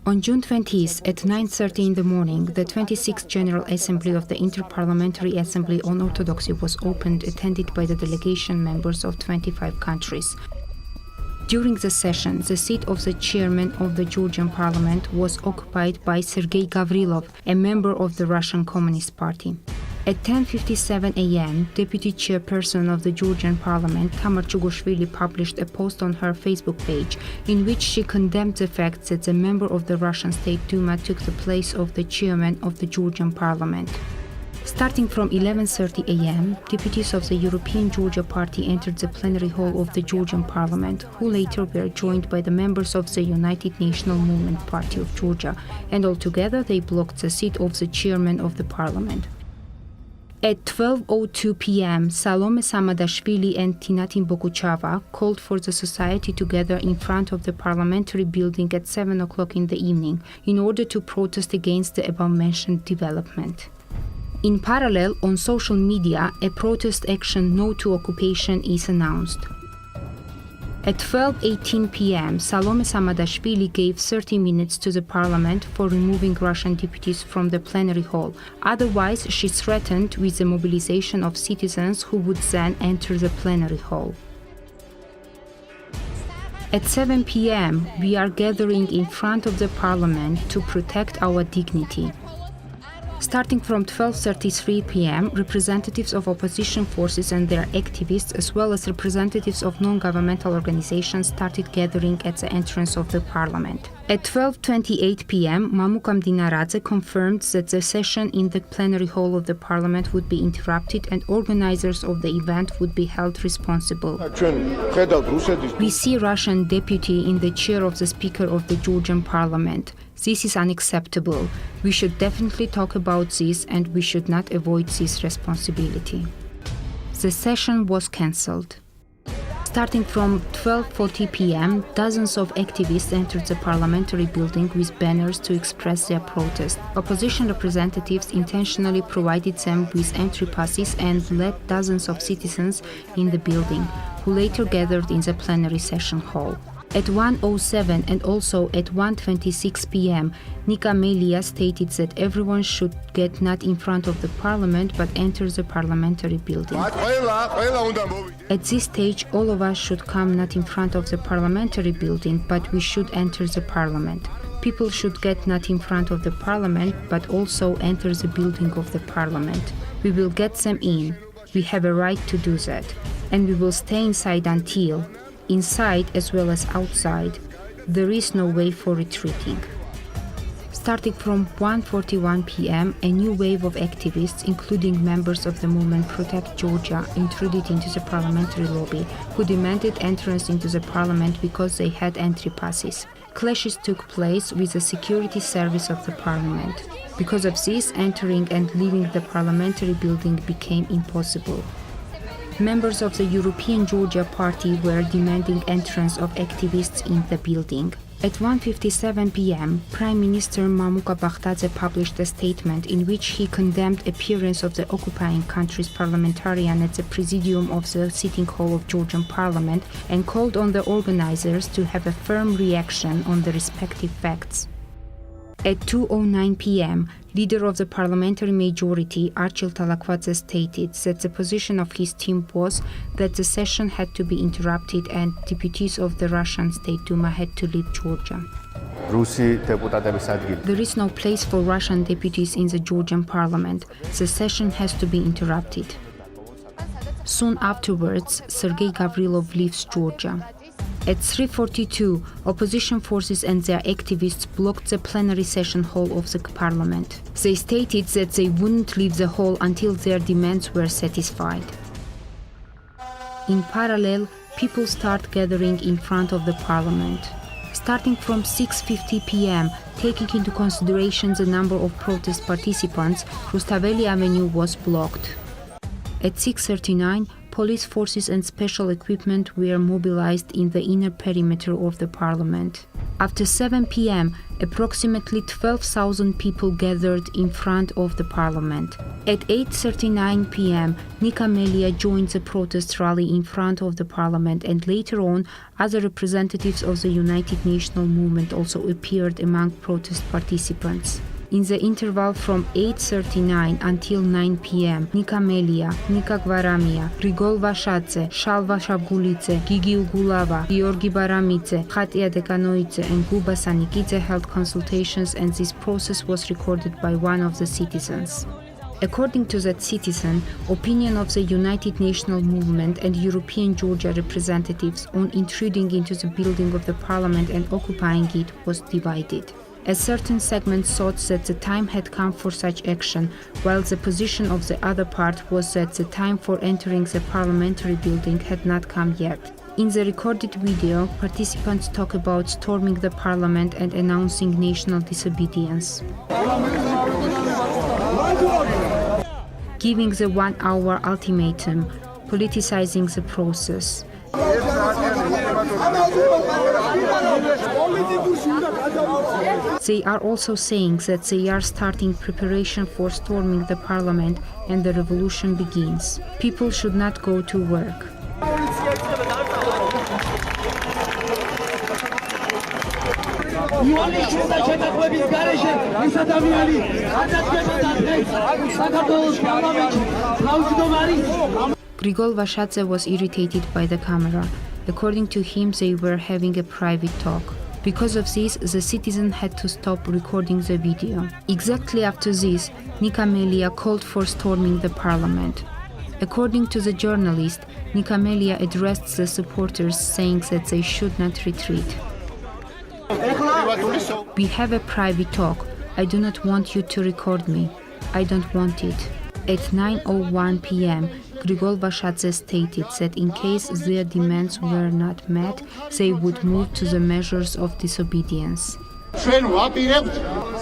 On June 20th at 9:30 in the morning, the 26th General Assembly of the Interparliamentary Assembly on Orthodoxy was opened, attended by the delegation members of 25 countries. During the session, the seat of the chairman of the Georgian parliament was occupied by Sergei Gavrilov, a member of the Russian Communist Party. At 10:57 a.m., deputy chairperson of the Georgian parliament, Tamar Chugushvili, published a post on her Facebook page in which she condemned the fact that the member of the Russian State Duma took the place of the chairman of the Georgian parliament. Starting from 11:30 a.m., deputies of the European Georgia Party entered the plenary hall of the Georgian parliament, who later were joined by the members of the United National Movement Party of Georgia, and altogether they blocked the seat of the chairman of the parliament. At 12:02 p.m., Salome Samadashvili and Tinatin Bokuchava called for the society to gather in front of the parliamentary building at 7 o'clock in the evening in order to protest against the above-mentioned development. In parallel, on social media, a protest action No to Occupation is announced. At 12:18 p.m., Salome Samadashvili gave 30 minutes to the parliament for removing Russian deputies from the plenary hall. Otherwise, she threatened with the mobilization of citizens who would then enter the plenary hall. At 7 p.m., we are gathering in front of the parliament to protect our dignity. Starting from 12:33 p.m., representatives of opposition forces and their activists, as well as representatives of non-governmental organizations, started gathering at the entrance of the parliament. At 12:28 p.m., Mamukam Dinaradze confirmed that the session in the plenary hall of the parliament would be interrupted and organizers of the event would be held responsible. We see Russian deputy in the chair of the Speaker of the Georgian parliament. This is unacceptable. We should definitely talk about this and we should not avoid this responsibility. The session was cancelled. Starting from 12:40 p.m., dozens of activists entered the parliamentary building with banners to express their protest. Opposition representatives intentionally provided them with entry passes and led dozens of citizens in the building, who later gathered in the plenary session hall. At 1:07 and also at 1:26 p.m., Nika Melia stated that everyone should get not in front of the parliament but enter the parliamentary building. At this stage, all of us should come not in front of the parliamentary building, but we should enter the parliament. People should get not in front of the parliament but also enter the building of the parliament. We will get them in. We have a right to do that. And we will stay inside until inside as well as outside. There is no way for retreating. Starting from 1:41 p.m., a new wave of activists, including members of the movement Protect Georgia, intruded into the parliamentary lobby, who demanded entrance into the parliament because they had entry passes. Clashes took place with the security service of the parliament. Because of this, entering and leaving the parliamentary building became impossible. Members of the European Georgia Party were demanding entrance of activists in the building. At 1:57 p.m., Prime Minister Mamuka Bakhtadze published a statement in which he condemned appearance of the occupying country's parliamentarian at the presidium of the sitting hall of Georgian parliament and called on the organizers to have a firm reaction on the respective facts. At 2:09 p.m., leader of the parliamentary majority, Archil Talakvadze, stated that the position of his team was that the session had to be interrupted and deputies of the Russian State Duma had to leave Georgia. There is no place for Russian deputies in the Georgian parliament. The session has to be interrupted. Soon afterwards, Sergei Gavrilov leaves Georgia. At 3:42, opposition forces and their activists blocked the plenary session hall of the parliament. They stated that they wouldn't leave the hall until their demands were satisfied. In parallel, people start gathering in front of the parliament. Starting from 6:50 p.m., taking into consideration the number of protest participants, Rustaveli Avenue was blocked. At 6:39, police forces and special equipment were mobilized in the inner perimeter of the parliament. After 7 p.m., Approximately 12,000 people gathered in front of the parliament. At 8:39 p.m., Nika Melia joined the protest rally in front of the parliament, and later on, other representatives of the United National Movement also appeared among protest participants. In the interval from 8:39 until 9 p.m., Nika Melia, Nika Gvaramia, Grigol Vashadze, Shalva Shavgulidze, Gigi Ugulava, Georgi Baramidze, Khatia Dekanoidze and Guba Sanikidze held consultations, and this process was recorded by one of the citizens. According to that citizen, opinion of the United National Movement and European Georgia representatives on intruding into the building of the parliament and occupying it was divided. A certain segment thought that the time had come for such action, while the position of the other part was that the time for entering the parliamentary building had not come yet. In the recorded video, participants talk about storming the parliament and announcing national disobedience, giving the 1-hour ultimatum, politicizing the process. They are also saying that they are starting preparation for storming the parliament and the revolution begins. People should not go to work. Grigol Vashadze was irritated by the camera. According to him, they were having a private talk. Because of this, the citizen had to stop recording the video. Exactly after this, Nika Melia called for storming the parliament. According to the journalist, Nika Melia addressed the supporters saying that they should not retreat. We have a private talk. I do not want you to record me. I don't want it. At 9:01 p.m., Grigol Vashadze stated that in case their demands were not met, they would move to the measures of disobedience.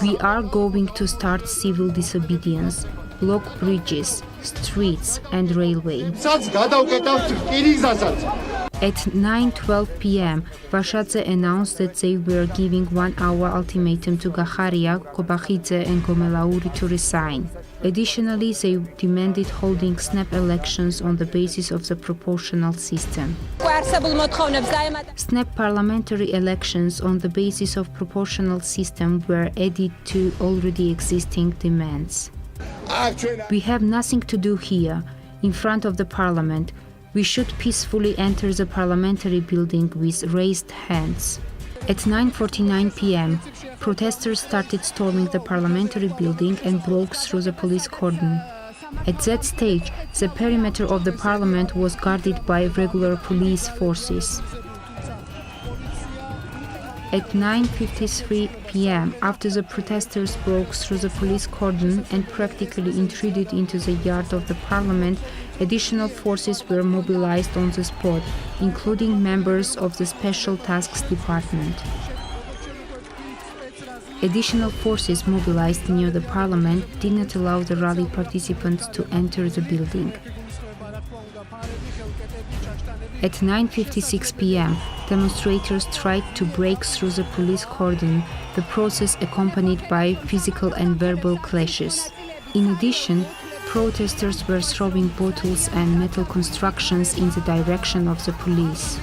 We are going to start civil disobedience, block bridges, streets and railway. At 9:12 p.m., Vashadze announced that they were giving 1-hour ultimatum to Gacharia, Kobakhidze and Gomelauri to resign. Additionally, they demanded holding snap elections on the basis of the proportional system. Snap parliamentary elections on the basis of proportional system were added to already existing demands. We have nothing to do here, in front of the parliament. We should peacefully enter the parliamentary building with raised hands. At 9:49 p.m., protesters started storming the parliamentary building and broke through the police cordon. At that stage, the perimeter of the parliament was guarded by regular police forces. At 9:53 p.m., after the protesters broke through the police cordon and practically intruded into the yard of the parliament, additional forces were mobilized on the spot, including members of the Special Tasks Department. Additional forces mobilized near the parliament did not allow the rally participants to enter the building. At 9:56 p.m., demonstrators tried to break through the police cordon, the process accompanied by physical and verbal clashes. In addition, protesters were throwing bottles and metal constructions in the direction of the police.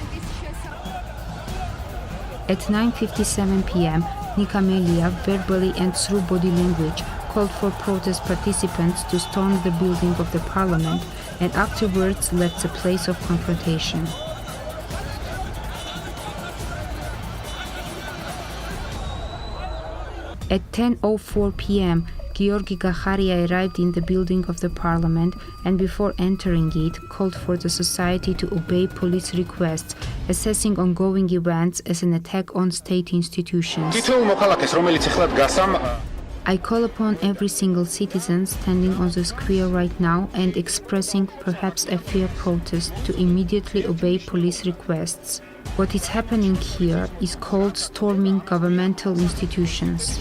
At 9:57 p.m., Nika Melia, verbally and through body language, called for protest participants to storm the building of the parliament and afterwards left the place of confrontation. At 10:04 p.m., Georgi Gacharia arrived in the building of the parliament and before entering it, called for the society to obey police requests, assessing ongoing events as an attack on state institutions. I call upon every single citizen standing on the square right now and expressing perhaps a fair protest to immediately obey police requests. What is happening here is called storming governmental institutions.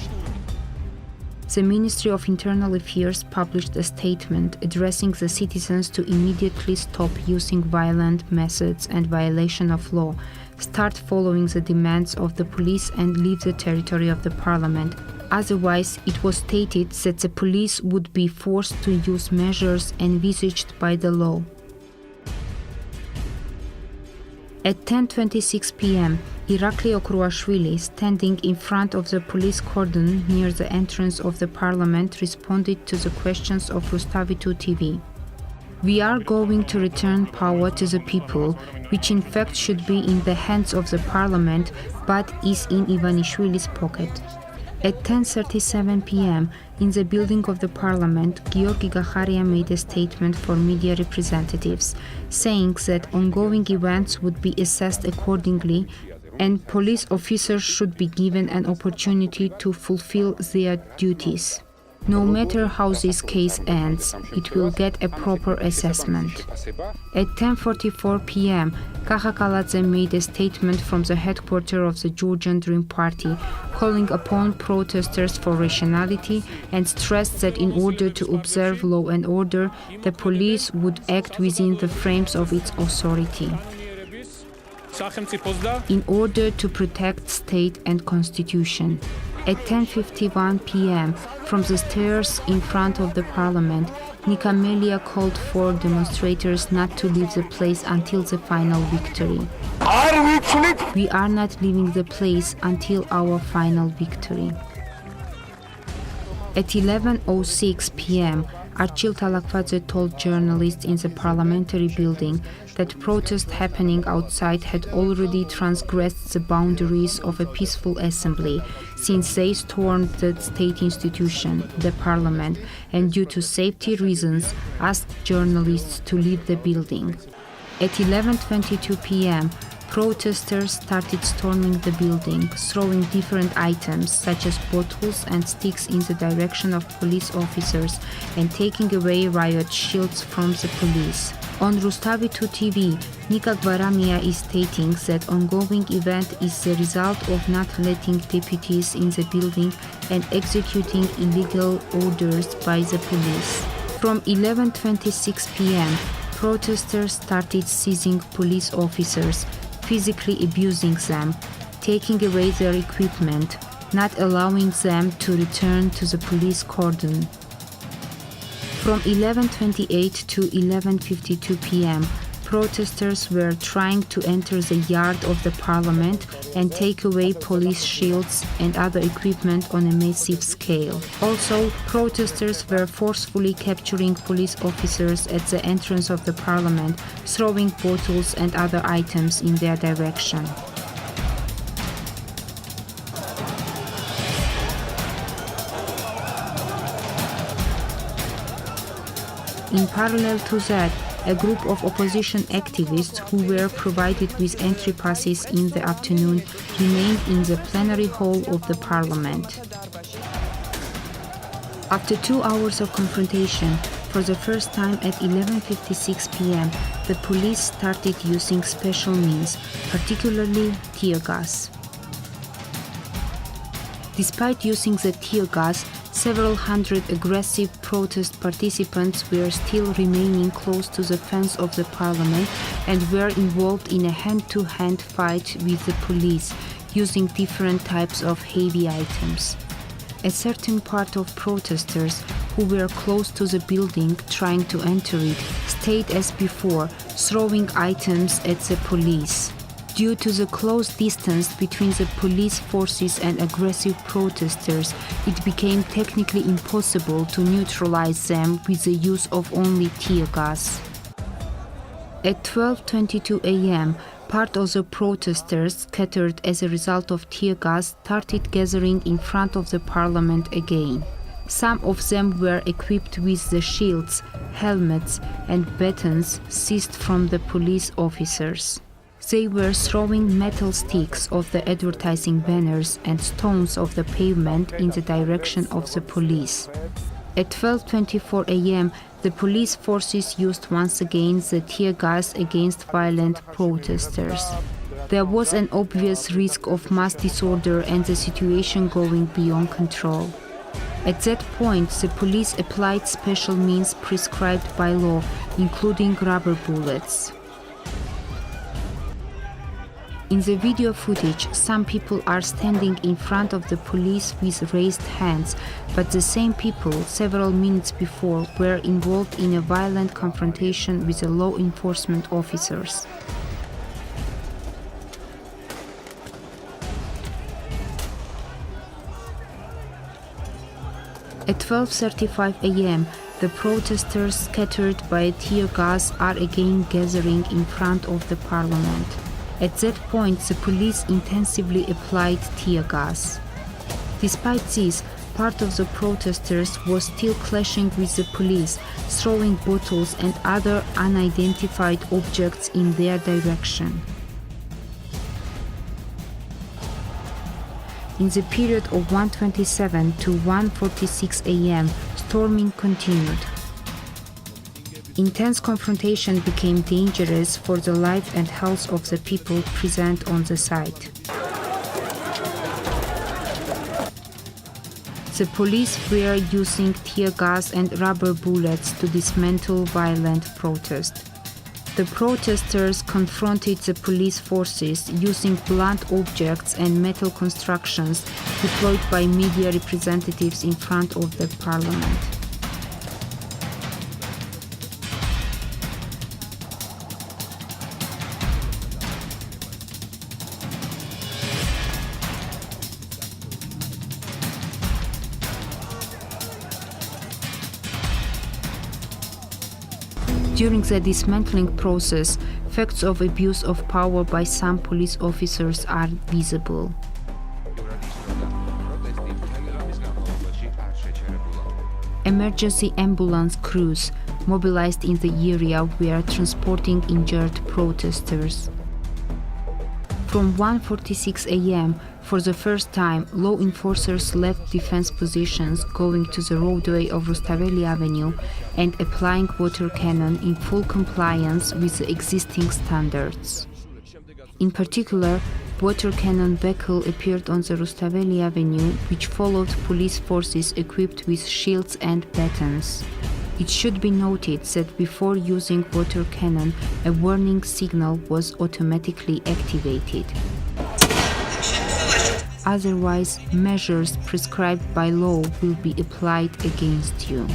The Ministry of Internal Affairs published a statement addressing the citizens to immediately stop using violent methods and violation of law, start following the demands of the police and leave the territory of the parliament. Otherwise, it was stated that the police would be forced to use measures envisaged by the law. At 10:26 p.m., Irakli Okruashvili, standing in front of the police cordon near the entrance of the parliament, responded to the questions of Rustavitu TV. "We are going to return power to the people, which in fact should be in the hands of the parliament, but is in Ivanishvili's pocket." At 10:37 p.m., in the building of the parliament, Georgi Gaharia made a statement for media representatives, saying that ongoing events would be assessed accordingly and police officers should be given an opportunity to fulfill their duties. No matter how this case ends, it will get a proper assessment. At 10:44 p.m., Kahakaladze made a statement from the headquarters of the Georgian Dream Party, calling upon protesters for rationality and stressed that in order to observe law and order, the police would act within the frames of its authority in order to protect state and constitution. At 10:51 p.m., from the stairs in front of the parliament, Nika Melia called for demonstrators not to leave the place until the final victory. "We are not leaving the place until our final victory." At 11:06 p.m., Archil Talakvadze told journalists in the parliamentary building that protests happening outside had already transgressed the boundaries of a peaceful assembly, since they stormed the state institution, the parliament, and due to safety reasons asked journalists to leave the building. At 11:22 p.m., protesters started storming the building, throwing different items such as bottles and sticks in the direction of police officers and taking away riot shields from the police. On Rustavitu TV, Nika Gvaramia is stating that ongoing event is the result of not letting deputies in the building and executing illegal orders by the police. From 11:26 p.m., protesters started seizing police officers, physically abusing them, taking away their equipment, not allowing them to return to the police cordon. From 11:28 to 11:52 p.m., protesters were trying to enter the yard of the parliament and take away police shields and other equipment on a massive scale. Also, protesters were forcefully capturing police officers at the entrance of the parliament, throwing bottles and other items in their direction. In parallel to that, a group of opposition activists who were provided with entry passes in the afternoon remained in the plenary hall of the parliament. After 2 hours of confrontation, for the first time at 11:56 p.m., the police started using special means, particularly tear gas. Despite using the tear gas, several hundred aggressive protest participants were still remaining close to the fence of the parliament and were involved in a hand-to-hand fight with the police, using different types of heavy items. A certain part of protesters who were close to the building trying to enter it stayed as before, throwing items at the police. Due to the close distance between the police forces and aggressive protesters, it became technically impossible to neutralize them with the use of only tear gas. At 12:22 a.m., part of the protesters, scattered as a result of tear gas, started gathering in front of the parliament again. Some of them were equipped with the shields, helmets, and batons seized from the police officers. They were throwing metal sticks of the advertising banners and stones of the pavement in the direction of the police. At 12:24 a.m., the police forces used once again the tear gas against violent protesters. There was an obvious risk of mass disorder and the situation going beyond control. At that point, the police applied special means prescribed by law, including rubber bullets. In the video footage, some people are standing in front of the police with raised hands, but the same people, several minutes before, were involved in a violent confrontation with the law enforcement officers. At 12:35 a.m., the protesters, scattered by tear gas, are again gathering in front of the parliament. At that point, the police intensively applied tear gas. Despite this, part of the protesters was still clashing with the police, throwing bottles and other unidentified objects in their direction. In the period of 1:27 to 1:46 a.m., storming continued. Intense confrontation became dangerous for the life and health of the people present on the site. The police were using tear gas and rubber bullets to dismantle violent protest. The protesters confronted the police forces using blunt objects and metal constructions deployed by media representatives in front of the parliament. During the dismantling process, facts of abuse of power by some police officers are visible. Emergency ambulance crews mobilized in the area were transporting injured protesters. From 1:46 a.m., for the first time, law enforcers left defense positions going to the roadway of Rustaveli Avenue and applying water cannon in full compliance with the existing standards. In particular, water cannon vehicle appeared on the Rustaveli Avenue, which followed police forces equipped with shields and batons. It should be noted that before using water cannon, a warning signal was automatically activated. Otherwise, measures prescribed by law will be applied against you.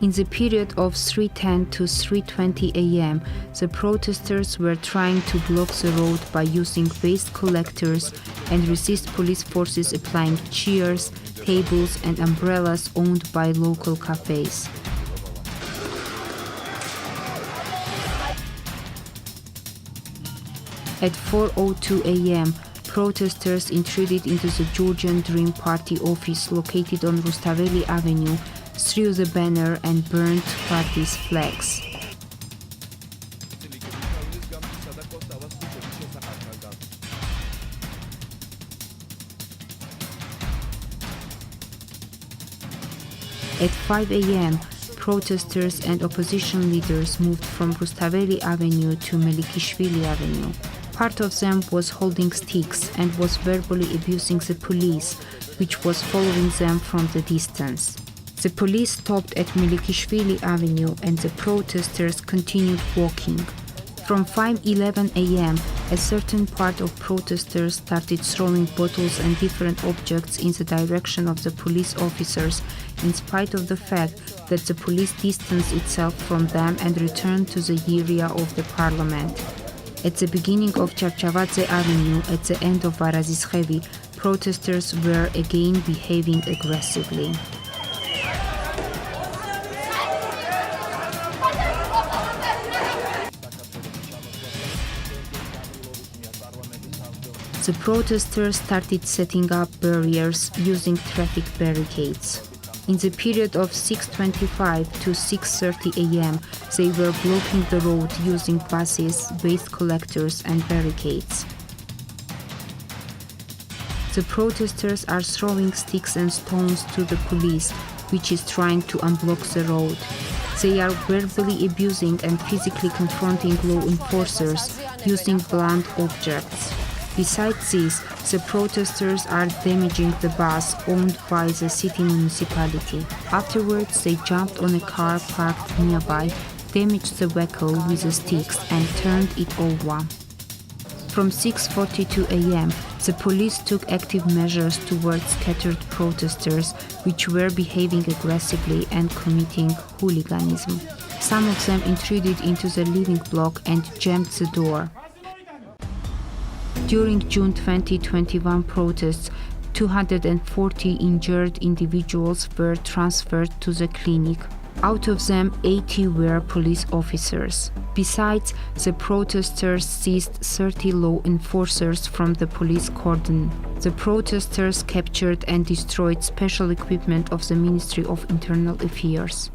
In the period of 3:10 to 3:20 a.m., the protesters were trying to block the road by using waste collectors and resist police forces applying chairs, tables and umbrellas owned by local cafes. At 4:02 a.m., protesters intruded into the Georgian Dream Party office located on Rustaveli Avenue, threw the banner and burned party's flags. At 5 a.m., protesters and opposition leaders moved from Rustaveli Avenue to Melikishvili Avenue. Part of them was holding sticks and was verbally abusing the police, which was following them from the distance. The police stopped at Melikishvili Avenue and the protesters continued walking. From 5:11 a.m., a certain part of protesters started throwing bottles and different objects in the direction of the police officers, in spite of the fact that the police distanced itself from them and returned to the area of the parliament. At the beginning of Charchavadze Avenue, at the end of Varazishevi, protesters were again behaving aggressively. The protesters started setting up barriers using traffic barricades. In the period of 6:25 to 6:30 a.m., they were blocking the road using buses, waste collectors and barricades. The protesters are throwing sticks and stones to the police, which is trying to unblock the road. They are verbally abusing and physically confronting law enforcers using blunt objects. Besides this, the protesters are damaging the bus owned by the city municipality. Afterwards, they jumped on a car parked nearby, damaged the vehicle with the sticks and turned it over. From 6:42 a.m., the police took active measures towards scattered protesters, which were behaving aggressively and committing hooliganism. Some of them intruded into the living block and jammed the door. During June 2021 protests, 240 injured individuals were transferred to the clinic. Out of them, 80 were police officers. Besides, the protesters seized 30 law enforcers from the police cordon. The protesters captured and destroyed special equipment of the Ministry of Internal Affairs.